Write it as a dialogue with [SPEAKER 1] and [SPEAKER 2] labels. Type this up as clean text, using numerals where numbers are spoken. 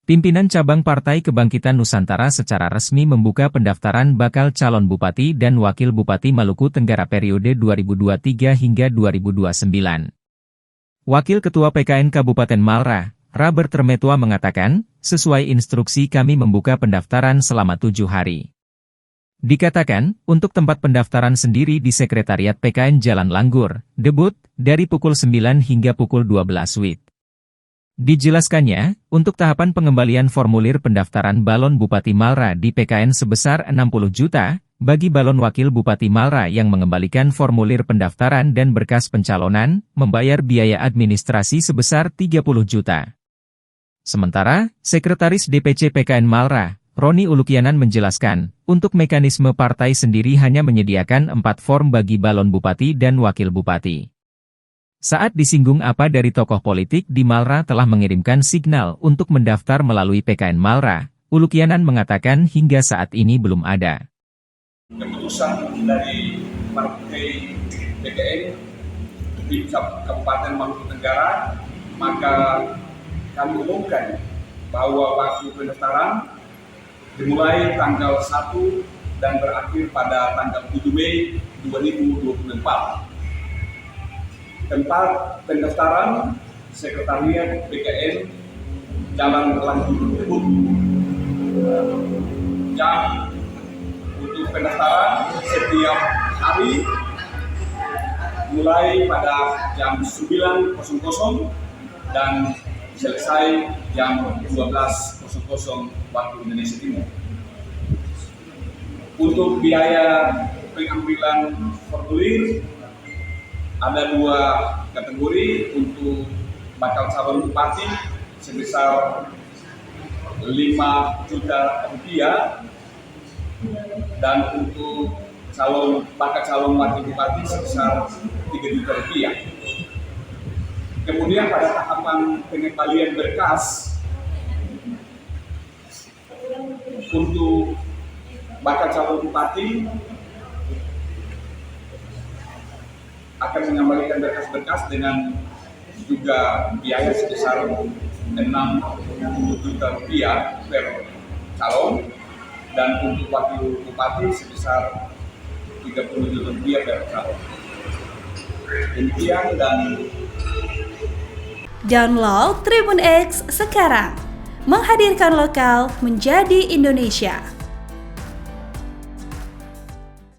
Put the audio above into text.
[SPEAKER 1] Pimpinan cabang Partai Kebangkitan Nusantara secara resmi membuka pendaftaran bakal calon bupati dan wakil bupati Maluku Tenggara periode 2023 hingga 2029. Wakil Ketua PKN Kabupaten Malra, Robert Termetua mengatakan, sesuai instruksi kami membuka pendaftaran selama 7 hari. Dikatakan, untuk tempat pendaftaran sendiri di Sekretariat PKN Jalan Langgur, Debut, dari pukul 9 hingga pukul 12 WIB. Dijelaskannya, untuk tahapan pengembalian formulir pendaftaran balon Bupati Malra di PKN sebesar 60 juta, bagi balon wakil Bupati Malra yang mengembalikan formulir pendaftaran dan berkas pencalonan, membayar biaya administrasi sebesar 30 juta. Sementara, Sekretaris DPC PKN Malra, Roni Ulukianan menjelaskan, untuk mekanisme partai sendiri hanya menyediakan 4 form bagi balon Bupati dan wakil Bupati. Saat disinggung apa dari tokoh politik di Malra telah mengirimkan signal untuk mendaftar melalui PKN Malra, Ulukianan mengatakan hingga saat ini belum ada
[SPEAKER 2] keputusan dari Partai PKN di Kabupaten Maluku Tenggara, maka kami umumkan bahwa waktu pendaftaran dimulai tanggal 1 dan berakhir pada tanggal 7 Mei 2024. Tempat pendaftaran Sekretariat PKN Jalan Langgur Debut. Jam untuk pendaftaran setiap hari mulai pada jam 9.00 dan selesai jam 12.00 waktu Indonesia Timur. Untuk biaya pengambilan formulir ada 2 kategori, untuk bakal calon bupati sebesar 5 juta rupiah dan untuk bakal calon wakil bupati sebesar 3 juta rupiah. Kemudian pada tahapan pengembalian berkas untuk bakal calon bupati akan mengembalikan berkas-berkas dengan juga biaya sebesar 6 juta rupiah per calon, dan untuk wakil bupati sebesar 30 juta rupiah per calon. Demikian dan
[SPEAKER 3] download Tribun X sekarang, menghadirkan lokal menjadi Indonesia.